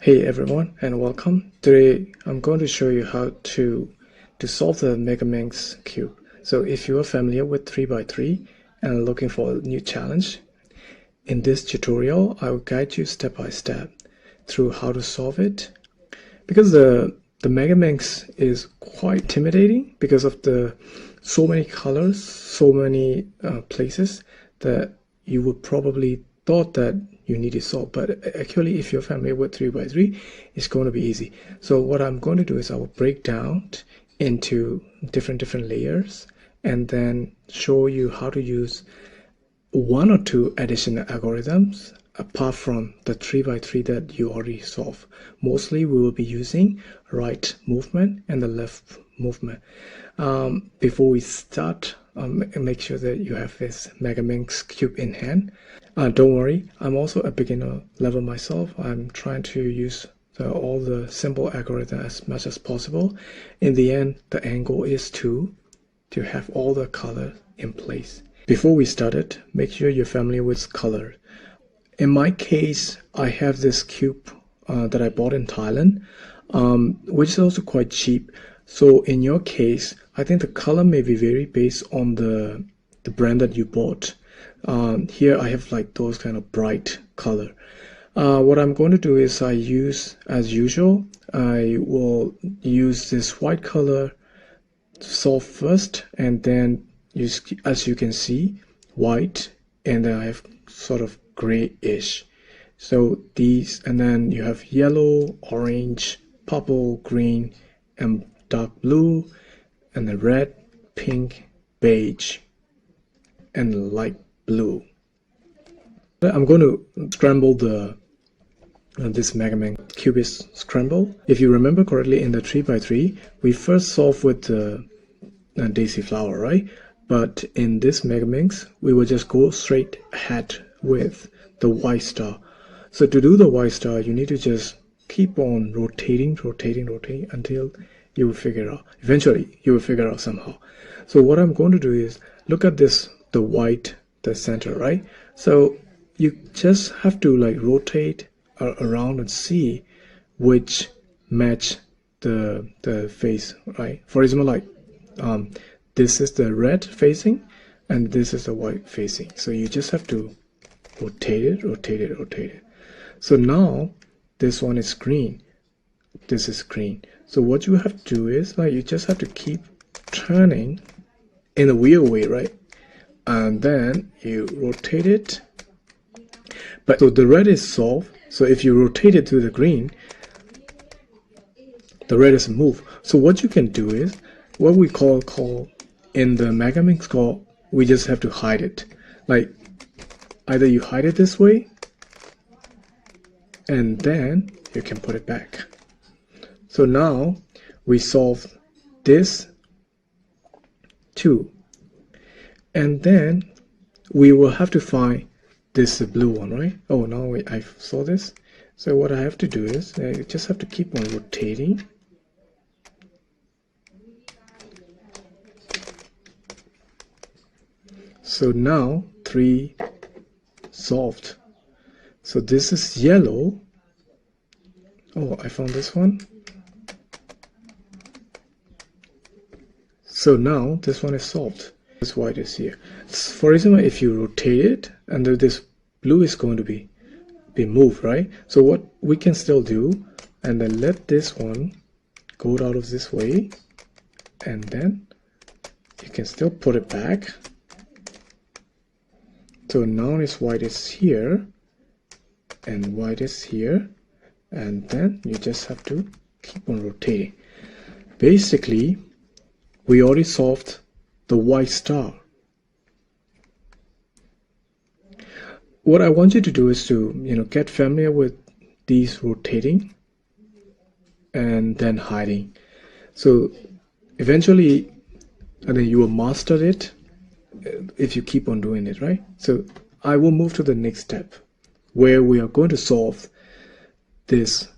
Hey everyone and welcome. Today I'm going to show you how to solve the Megaminx cube. So if you are familiar with 3x3 and looking for a new challenge, in this tutorial I will guide you step by step through how to solve it. Because the Megaminx is quite intimidating because of the so many colors, so many places that you would probably thought that you need to solve, but actually if you're familiar with 3x3 it's going to be easy. So what I'm going to do is I will break down into different layers and then show you how to use one or two additional algorithms apart from the 3x3 that you already solved. Mostly we will be using right movement and the left movement. Before we start, make sure that you have this Megaminx cube in hand. Don't worry, I'm also a beginner level myself. I'm trying to use all the simple algorithm as much as possible. In the end, the angle is to have all the color in place. Before we start it, make sure you're familiar with color. In my case, I have this cube that I bought in Thailand, which is also quite cheap. So in your case, I think the color may be vary based on the brand that you bought. Here I have like those kind of bright color. What I'm going to do is I use, as usual, I will use this white color to solve first, and then use, as you can see, white, and then I have sort of grayish. So these, and then you have yellow, orange, purple, green, and dark blue, and the red, pink, beige, and light blue. I'm going to scramble the this Megaminx cube is scramble. If you remember correctly, in the 3x3 we first solved with the daisy flower, right? But in this Megaminx we will just go straight ahead with the white star. So to do the white star, you need to just keep on rotating until you will figure out. Eventually you will figure out somehow. So what I'm going to do is look at this, the white, the center, right? So you just have to like rotate around and see which match the face, right? For example, like this is the red facing and this is the white facing. So you just have to rotate it. So now this one is green, this is green. So what you have to do is like you just have to keep turning in a weird way, right? And then you rotate it. But so the red is solved. So if you rotate it to the green, the red is moved. So what you can do is what we call in the Megaminx call, we just have to hide it. Like either you hide it this way and then you can put it back. So now we solve this too. And then we will have to find this blue one, right? Oh, now I saw this. So what I have to do is I just have to keep on rotating. So now 3 solved. So this is yellow. Oh, I found this one. So now this one is solved. This white is here. For example, if you rotate it, and this blue is going to be moved, right? So what we can still do, and then let this one go out of this way, and then you can still put it back. So now this white is here, and white is here, and then you just have to keep on rotating. Basically, we already solved the white star. What I want you to do is to get familiar with these rotating and then hiding. So eventually, and then you will master it if you keep on doing it, right? So I will move to the next step where we are going to solve the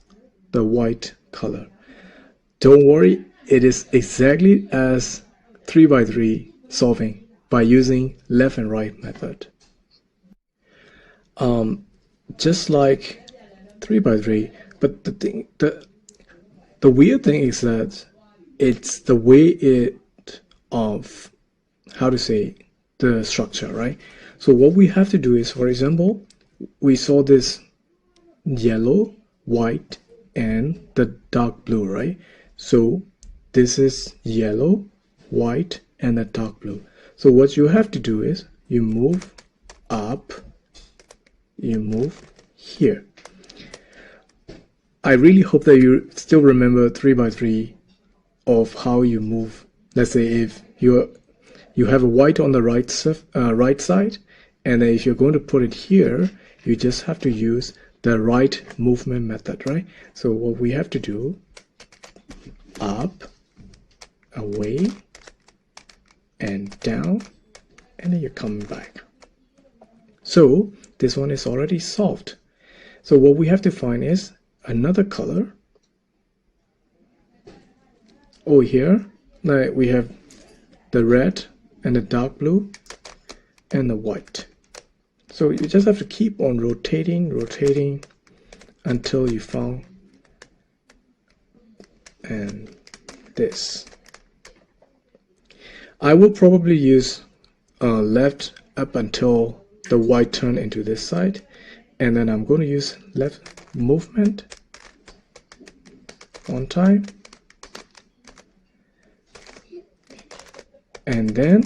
white color. Don't worry, it is exactly as 3x3 solving by using left and right method. Just like 3x3, But the weird thing is that it's the way it of how to say the structure, right? So what we have to do is, for example, we saw this yellow, white, and the dark blue, right? So this is yellow, white, and the dark blue. So what you have to do is you move up, you move here. I really hope that you still remember 3x3 of how you move. Let's say if you have a white on the right side, and then if you're going to put it here, you just have to use the right movement method, right? So what we have to do, up, away, and down, and then you're coming back. So this one is already solved. So what we have to find is another color. Over here, like we have the red and the dark blue and the white. So you just have to keep on rotating until you found and this. I will probably use left up until the white turn into this side, and then I'm going to use left movement one time, and then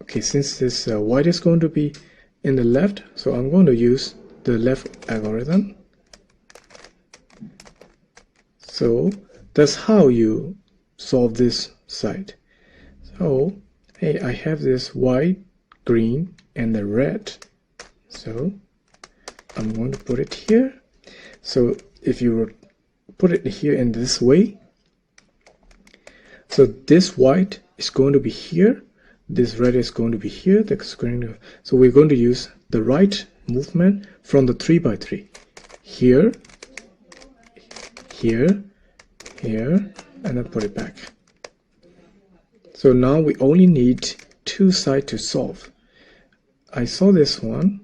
okay, since this white is going to be in the left, so I'm going to use the left algorithm. So that's how you solve this side. So hey, I have this white, green, and the red, so I'm going to put it here. So if you put it here in this way, so this white is going to be here, this red is going to be here, so we're going to use the right movement from the 3x3. Here, here, here, and then put it back. So now we only need two sides to solve. I saw this one.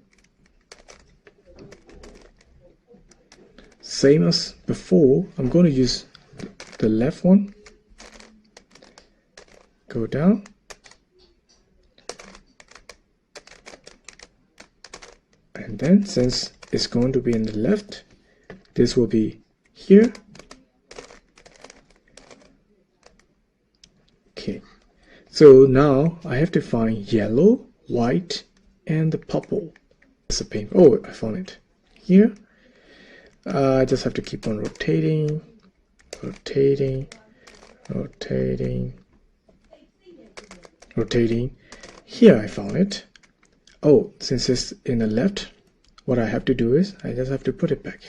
Same as before, I'm going to use the left one. Go down. And then since it's going to be in the left, this will be here. Okay. So now I have to find yellow, white, and the purple. It's a pain. Oh, I found it here. I just have to keep on rotating. Here I found it. Oh, since it's in the left, what I have to do is I just have to put it back.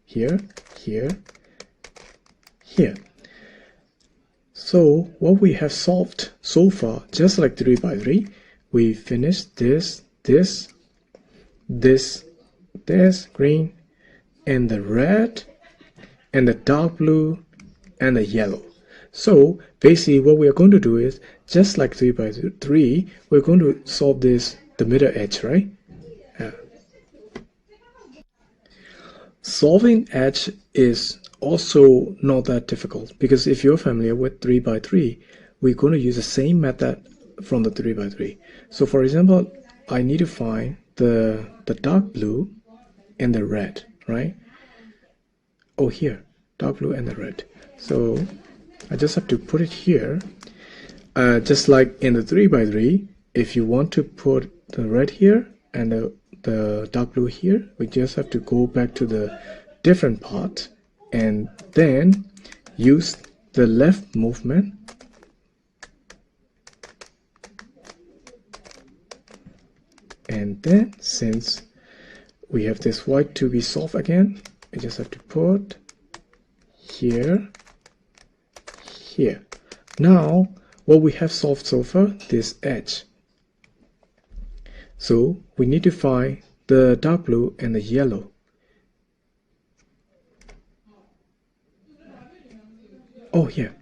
Here, here, here. So what we have solved so far, just like 3x3, we finished this, green, and the red, and the dark blue, and the yellow. So basically what we are going to do is, just like 3x3, we're going to solve this, the middle edge, right? Solving edge is also not that difficult, because if you're familiar with 3x3, we're going to use the same method from the 3x3. So for example, I need to find the dark blue and the red, right? Oh, here, dark blue and the red. So I just have to put it here. Just like in the 3x3, if you want to put the red here and the dark blue here, we just have to go back to the different part and then use the left movement and then since we have this white to be solved again, we just have to put here, here. Now what we have solved so far, this edge. So we need to find the dark blue and the yellow. Oh, here.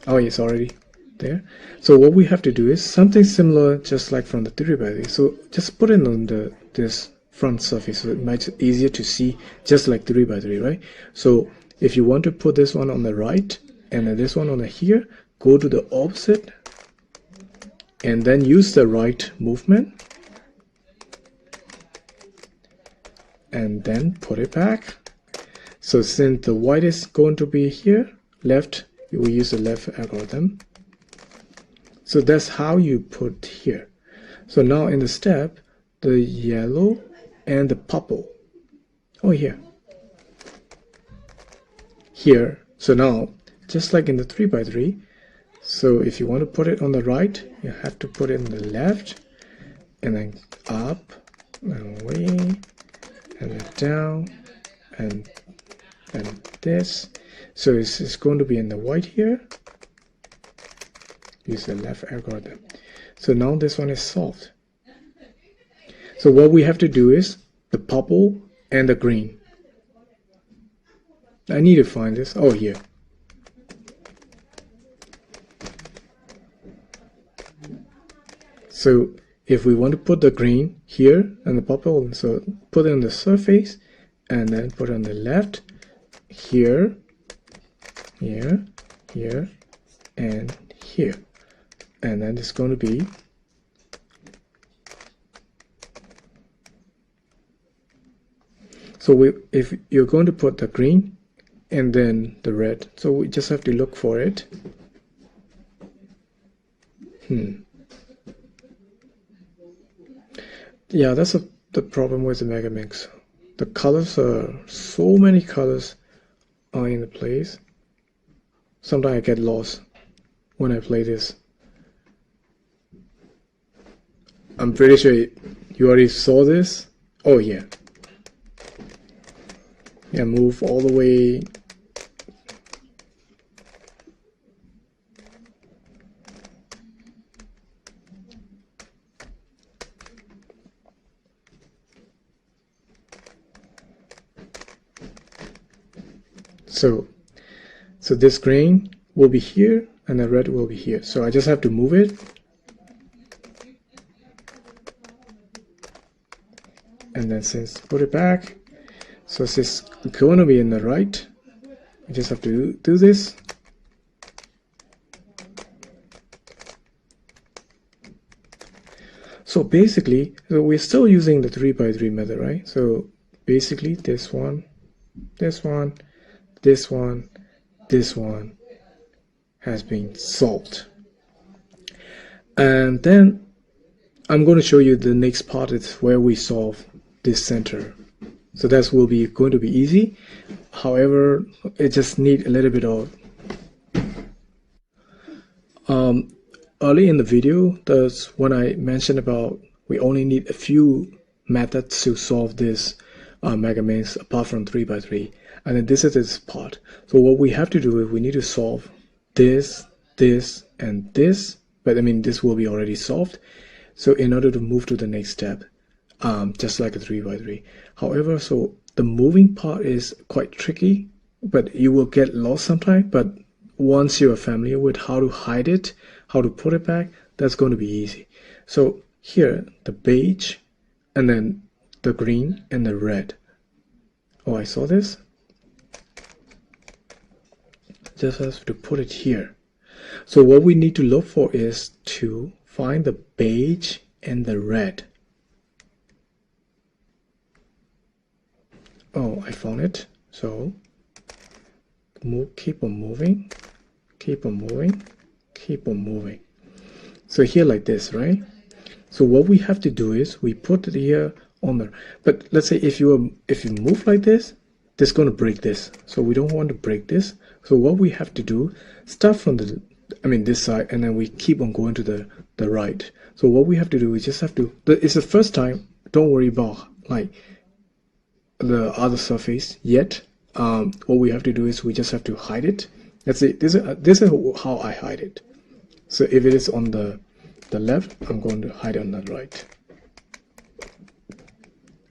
Oh, it's already there. So what we have to do is something similar, just like from the 3x3. So just put it on this front surface, so it makes it easier to see, just like 3 by 3, right? So if you want to put this one on the right and then this one on the here, go to the opposite and then use the right movement and then put it back. So since the white is going to be here, left, you will use the left algorithm. So that's how you put here. So now in the step, the yellow and the purple, oh here. So now, just like in the 3 by 3, so if you want to put it on the right, you have to put it on the left, and then up, and away, and then down, and this. So it's going to be in the white here. Use the left algorithm. So now this one is solved. So what we have to do is the purple and the green. I need to find this. Oh, here. So if we want to put the green here and the purple, so put it on the surface and then put it on the left, here, here, here, and here. And then it's going to be if you're going to put the green and then the red, so we just have to look for it. Yeah, that's the problem with the Megaminx. The colors are so many colors are in the place. Sometimes I get lost when I play this. I'm pretty sure you already saw this. Oh yeah. Yeah, move all the way. So this green will be here and the red will be here. So I just have to move it. And then since put it back, so it's going to be in the right, we just have to do this. So basically, we're still using the 3 by 3 method, right? So basically this one, this one, this one, this one has been solved. And then I'm going to show you the next part is where we solve this center. So that will be going to be easy. However, it just need a little bit of early in the video, that's when I mentioned about we only need a few methods to solve this Megaminx apart from 3 by 3. And then this is this part. So what we have to do is we need to solve this, this, and this. But I mean, this will be already solved. So in order to move to the next step, just like a 3 by 3. However, so the moving part is quite tricky, but you will get lost sometimes. But once you are familiar with how to hide it, how to put it back, that's going to be easy. So here, the beige, and then the green and the red. Oh, I saw this. Just have to put it here. So what we need to look for is to find the beige and the red. Oh, I found it. So keep on moving, keep on moving, keep on moving. So here like this, right? So what we have to do is we put it here on there. But let's say if you move like this, this is going to break this. So we don't want to break this. So what we have to do, start from this side, and then we keep on going to the right. So what we have to do, we just have to, it's the first time, don't worry about like the other surface yet. What we have to do is we just have to hide it. Let's see, this is how I hide it. So if it is on the left, I'm going to hide it on the right.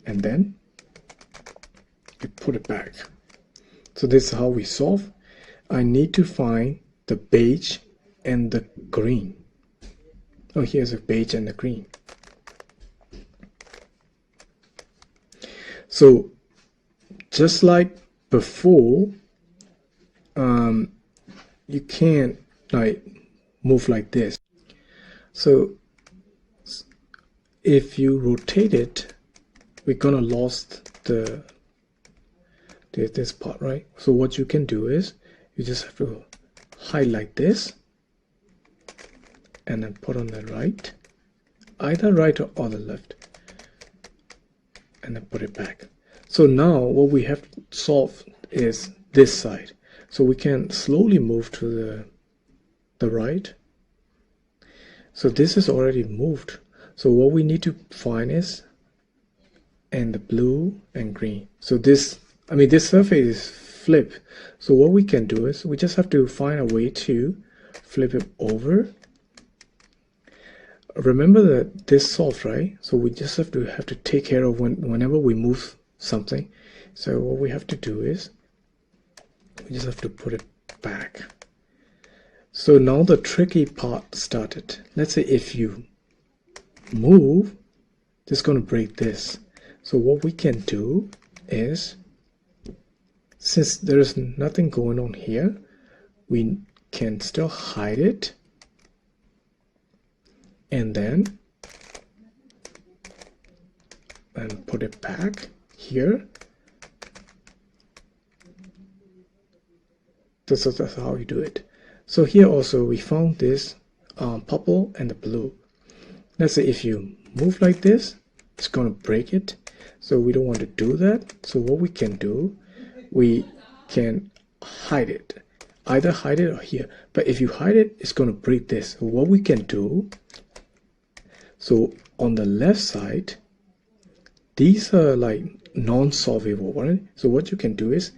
And then you put it back. So this is how we solve. I need to find the beige and the green. Oh, here's a beige and the green. So just like before, you can't like move like this. So if you rotate it, we're gonna lost this part, right? So what you can do is you just have to highlight this and then put on the right, either right or the left, and then put it back. So now what we have to solve is this side. So we can slowly move to the right. So this is already moved. So what we need to find is and the blue and green. So this surface is flipped. So what we can do is we just have to find a way to flip it over. Remember that this solved, right? So we just have to take care of whenever we move something. So what we have to do is we just have to put it back. So now the tricky part started. Let's say if you move, it's going to break this. So what we can do is, since there is nothing going on here, we can still hide it and then put it back here. That's how you do it. So here also we found this purple and the blue. Let's say if you move like this, it's going to break it. So we don't want to do that. So what we can do, we can hide it. Either hide it or here. But if you hide it, it's going to break this. So what we can do, so on the left side, these are like non-solvable, right? So what you can do is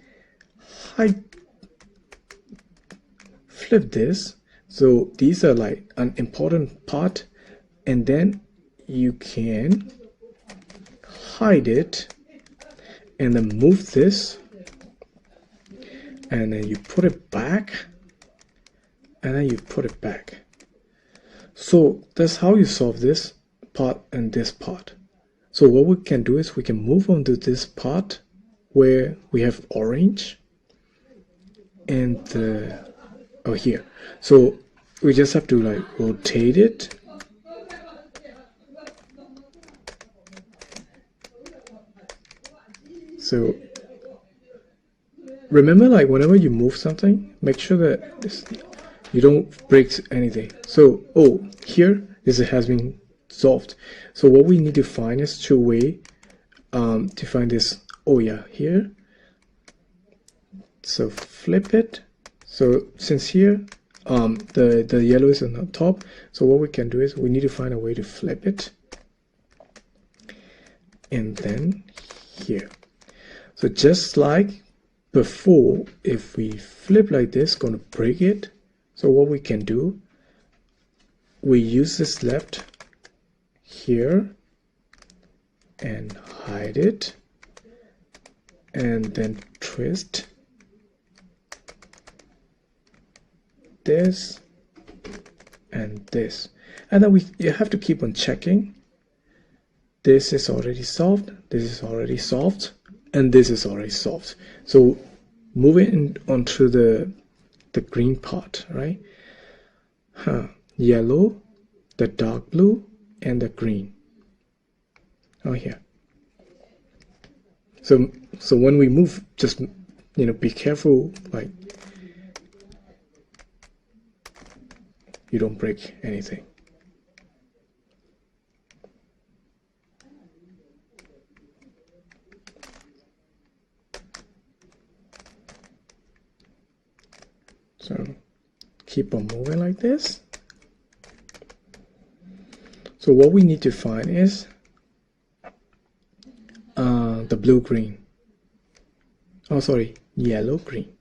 flip this. So these are like an important part, and then you can hide it and then move this, and then you put it back, and then you put it back. So that's how you solve this part and this part. So what we can do is we can move on to this part where we have orange and here. So we just have to like rotate it. So remember, like whenever you move something, make sure that you don't break anything. So here this has been solved. So what we need to find is two way to find this. Here. So flip it. So since here the yellow is on the top, so what we can do is we need to find a way to flip it, and then here. So just like before, if we flip like this, gonna break it. So what we can do, we use this left here and hide it, and then twist this and this, and then you have to keep on checking. This is already solved, this is already solved, and this is already solved. So moving on to the green part, right? Yellow, the dark blue, and the green. Here. So when we move, just be careful, like you don't break anything. So keep on moving like this. So what we need to find is the blue green. Yellow green.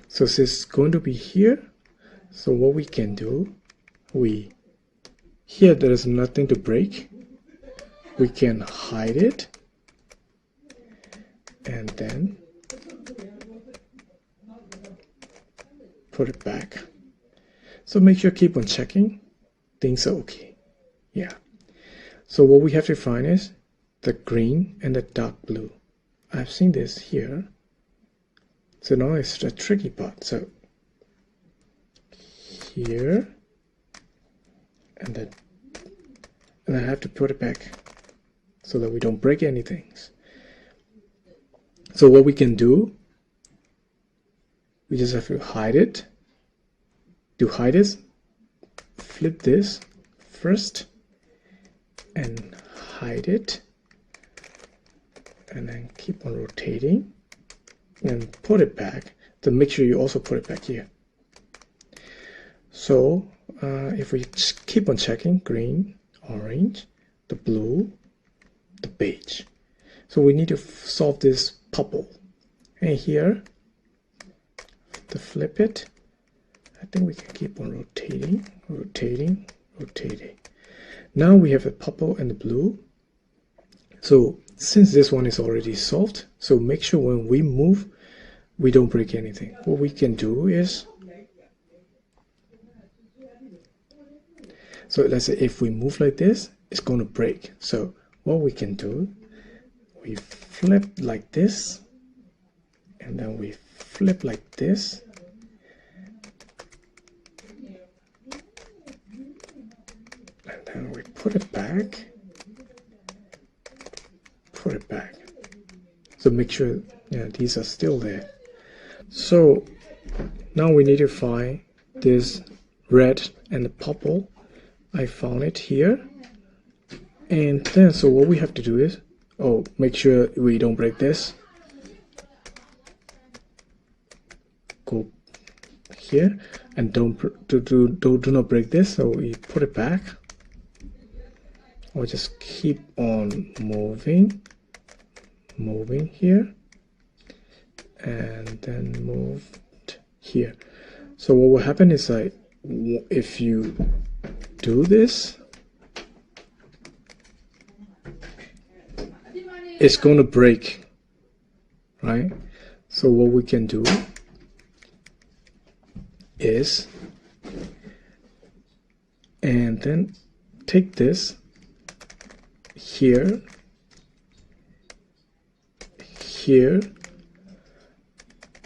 So this is going to be here. So what we can do, here there is nothing to break. We can hide it and then put it back. So make sure keep on checking. things are okay. Yeah. So what we have to find is the green and the dark blue. I've seen this here. So now it's the tricky part. So here, and then I have to put it back so that we don't break anything. So what we can do, we just have to hide it. To hide this, flip this first and hide it, and then keep on rotating and put it back. To make sure you also put it back here. So if we keep on checking, green, orange, the blue, the beige. So we need to solve this purple. And here, to flip it, I think we can keep on rotating, rotating, rotating. Now we have the purple and the blue. So since this one is already solved, so make sure when we move, we don't break anything. What we can do is, so let's say if we move like this, it's going to break. So what we can do, we flip like this, and then we flip like this, and then we put it back, put it back. So make sure these are still there. So now we need to find this red and the purple. I found it here. And then, so what we have to do is, make sure we don't break this. Go here and do not break this. So we put it back, or just keep on moving here, and then move here. So what will happen is like, if you do this, it's going to break, right? So what we can do is, and then take this here,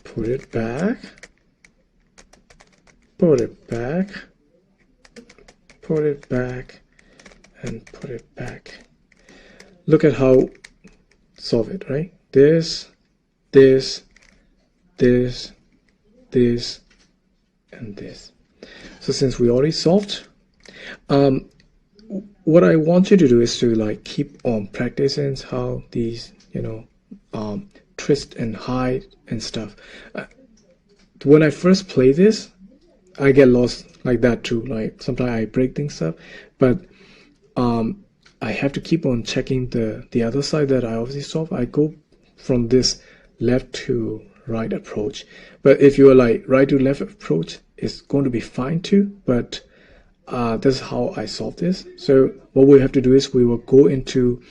put it back, put it back, put it back, and put it back. Look at how solve it, right? This, this, this, this, and this. So since we already solved, what I want you to do is to like keep on practicing how these, twist and hide and stuff. When I first play this, I get lost like that too. Like sometimes I break things up, but I have to keep on checking the other side that I obviously solve. I go from this left to right approach, but if you're like right to left approach, it's going to be fine too. But that's how I solve this. So what we have to do is we will go into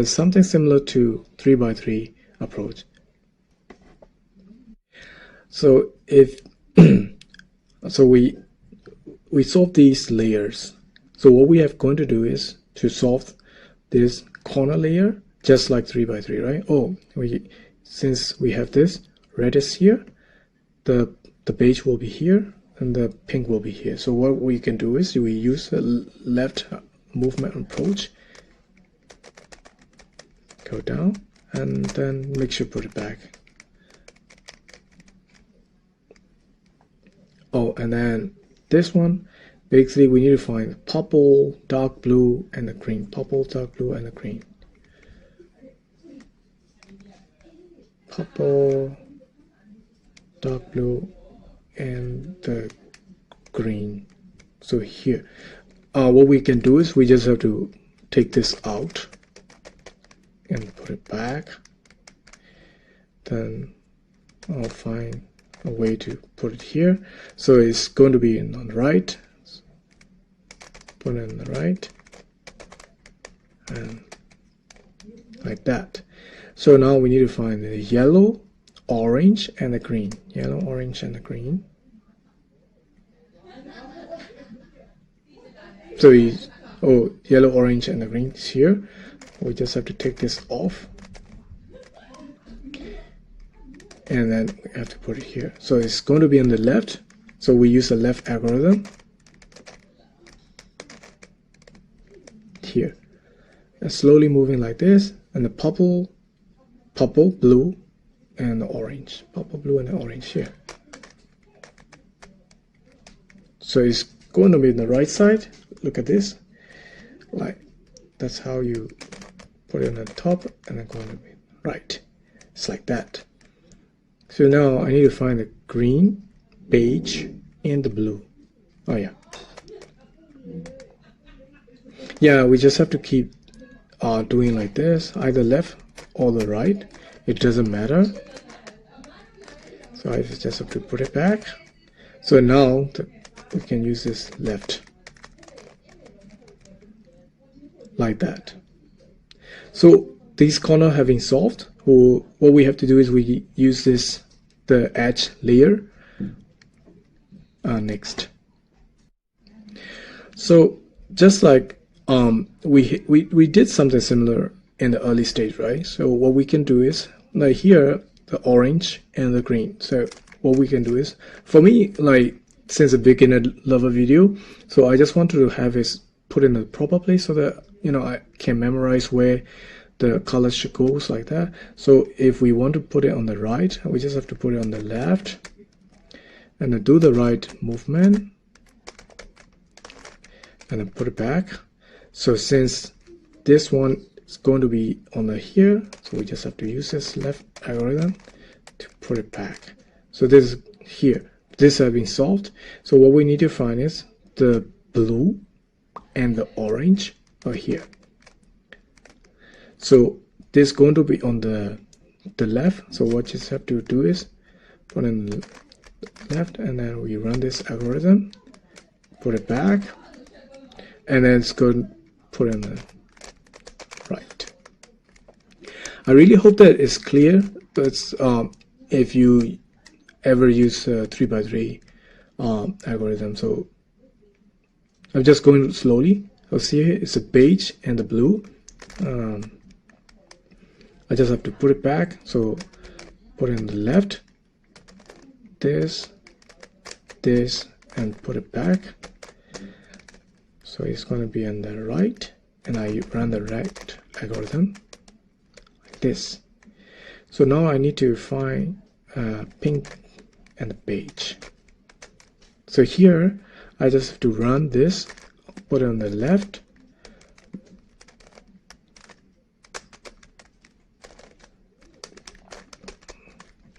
something similar to 3x3 approach. So if so we solve these layers. So what we have going to do is to solve this corner layer just like 3x3, right? Since we have this, red is here, the beige will be here, and the pink will be here. So what we can do is we use the left movement approach, go down, and then make sure put it back. And then this one, basically we need to find purple, dark blue, and the green. Purple, dark blue, and the green. Purple, dark blue, and the green. So here, what we can do is we just have to take this out and put it back. Then I'll find a way to put it here. So it's going to be on the right. Put it on the right, and like that. So now we need to find the yellow, orange, and the green. Yellow, orange, and the green. So yellow, orange, and the green is here. We just have to take this off, and then we have to put it here. So it's going to be on the left. So we use the left algorithm here, and slowly moving like this, and the purple, blue, and the orange, purple, blue, and the orange here. So it's going to be on the right side. Look at this, like that's how you put it on the top, and then going to be right. It's like that. So now I need to find the green, beige, and the blue. Oh yeah. Yeah, we just have to keep doing like this, either left or the right. It doesn't matter. So I just have to put it back. So now we can use this left. Like that. So these corners have been solved. What we have to do is we use the edge layer next. So just like we did something similar in the early stage, right? So what we can do is like here the orange and the green. So what we can do is, for me, like since a beginner level video, so I just wanted to have it put in the proper place so that I can memorize where the colors should go, like that. So if we want to put it on the right, we just have to put it on the left and then do the right movement and then put it back. So since this one is going to be on the here, so we just have to use this left algorithm to put it back. So this is here. This has been solved. So what we need to find is the blue and the orange are here. So this is going to be on the left. So what you just have to do is put in the left, and then we run this algorithm, put it back, and then it's going to put in the right. I really hope that it's clear. But if you ever use 3x3 algorithm, so I'm just going slowly. So see here, it's a beige and the blue. I just have to put it back. So put it in the left, this, and put it back. So it's going to be on the right, and I run the right algorithm like this. So now I need to find pink and beige. So here I just have to run this, put it on the left,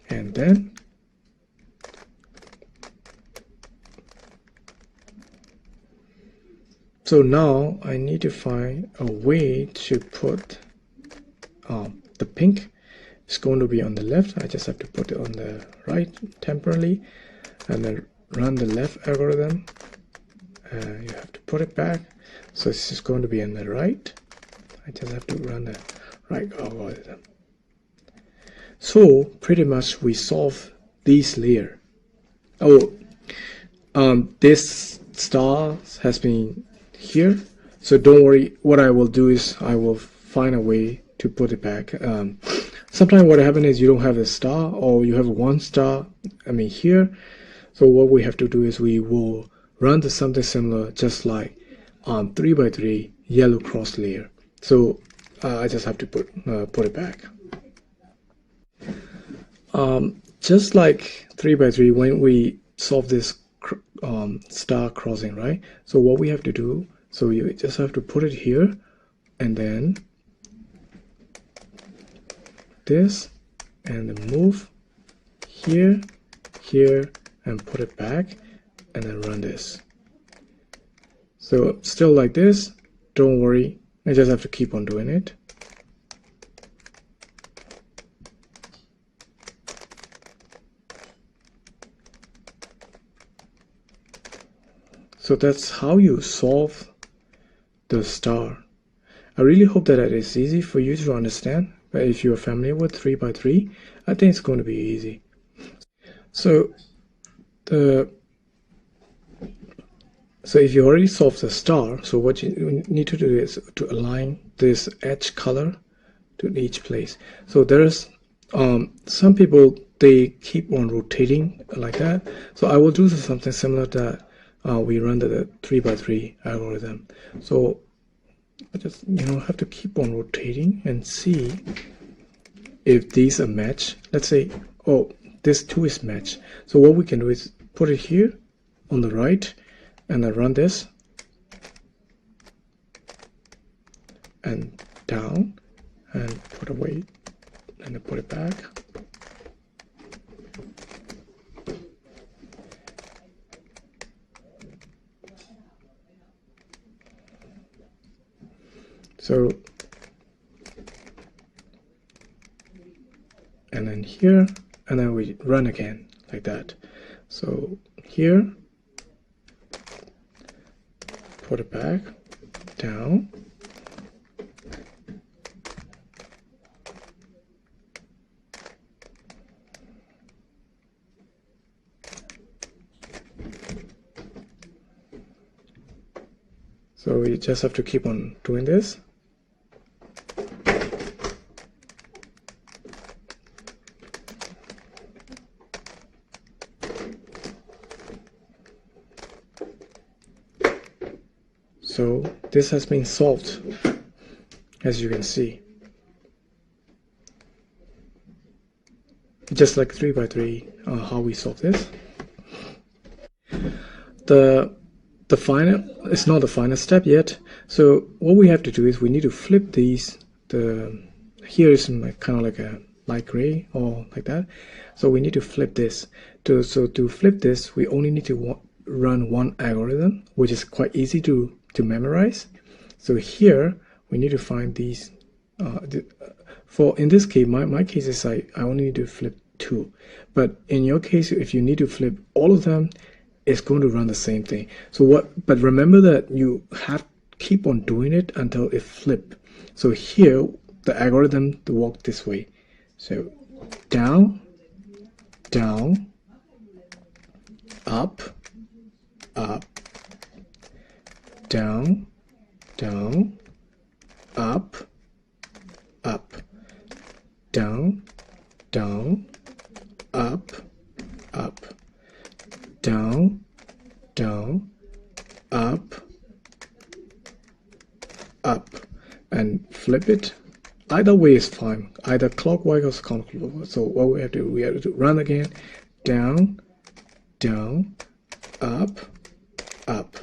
and then so now I need to find a way to put the pink. It's going to be on the left. I just have to put it on the right temporarily, and then run the left algorithm. You have to put it back. So this is going to be on the right. I just have to run the right algorithm. So pretty much we solve this layer. This star has been here, so don't worry. What I will do is I will find a way to put it back. Sometimes what happens is you don't have a star, or you have one star, here. So what we have to do is we will run to something similar, just like 3x3 yellow cross layer. So I just have to put it back. Just like 3x3, when we solve this star crossing, right? So what we have to do, so you just have to put it here, and then this, and then move here, and put it back, and then run this. So still like this, don't worry, I just have to keep on doing it. So that's how you solve the star. I really hope that it is easy for you to understand, but if you're familiar with 3x3, I think it's going to be easy. So So if you already solved the star, so what you need to do is to align this edge color to each place. So there's some people, they keep on rotating like that. So I will do something similar to that. We run the 3x3 algorithm. So I just have to keep on rotating and see if these are matched. Let's say, oh, this 2 is matched. So what we can do is put it here on the right, and then run this and down and put away and then put it back. So, and then here, and then we run again like that. So here, put it back, down, so we just have to keep on doing this. So this has been solved, as you can see. Just like 3x3, how we solve this. The final, it's not the final step yet. So what we have to do is we need to flip these. Here is kind of like a light gray or like that. So we need to flip this. So to flip this, we only need to run one algorithm, which is quite easy to memorize. So here we need to find these. For in this case, my case is I only need to flip 2. But in your case, if you need to flip all of them, it's going to run the same thing. So but remember that you have to keep on doing it until it flip. So here the algorithm to walk this way. So down, down, up, up, down, down, up, up, down, down, up, up, down, down, up, up, and flip it. Either way is fine, either clockwise or counterclockwise. So what we have to run again, down, down, up, up,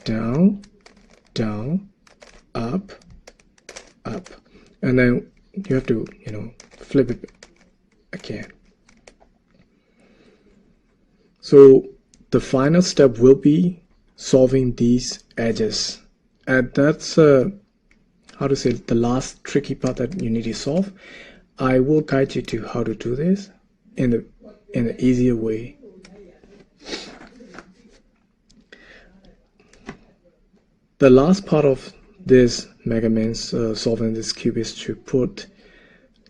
down, down, up, up, and then you have to flip it again. So the final step will be solving these edges, and that's how to say the last tricky part that you need to solve. I will guide you to how to do this in an easier way. The last part of this Megaminx solving this cube is to put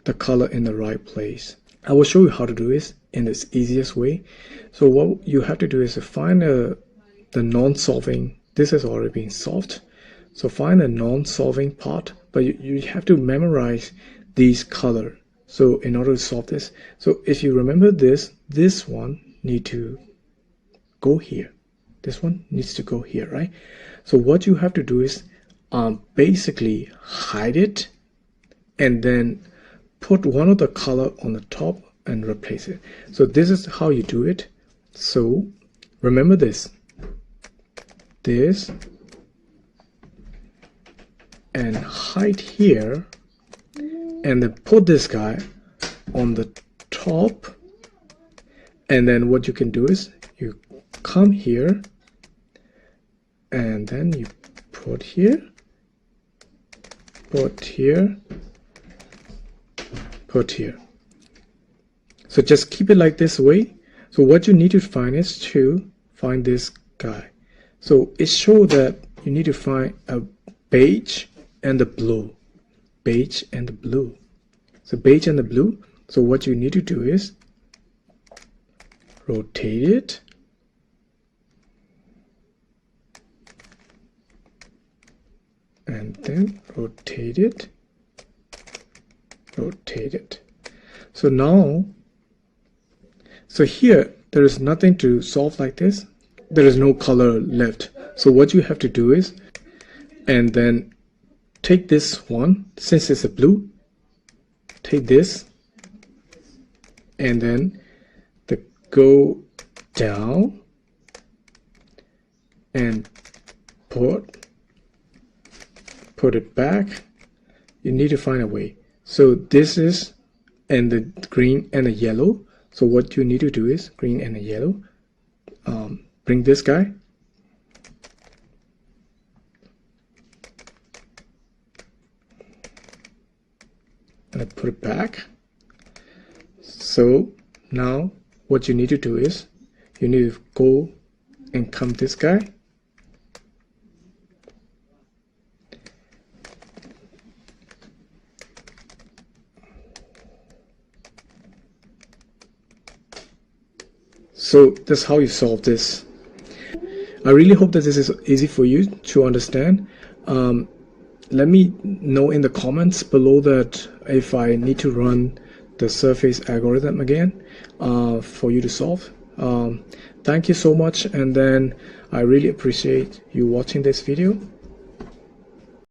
the color in the right place. I will show you how to do this in this easiest way. So what you have to do is to find the non-solving. This has already been solved. So find a non-solving part, but you have to memorize these color. So in order to solve this, so if you remember this one need to go here. This one needs to go here, right? So what you have to do is basically hide it and then put one of the color on the top and replace it. So this is how you do it. So remember this and hide here, and then put this guy on the top, and then what you can do is you come here and then you put here, put here, put here. So just keep it like this way. So what you need to find is to find this guy. So it shows that you need to find a beige and the blue. Beige and the blue. So beige and the blue. So what you need to do is rotate it and then rotate it. So now, so here there is nothing to solve like this. There is no color left. So what you have to do is, and then take this one, since it's a blue, take this and then go down and put it back. You need to find a way. So this is, and the green and the yellow. So what you need to do is green and the yellow. Bring this guy. And I put it back. So now what you need to do is you need to go and come this guy. So that's how you solve this. I really hope that this is easy for you to understand. Let me know in the comments below that if I need to run the surface algorithm again for you to solve. Thank you so much, and then I really appreciate you watching this video.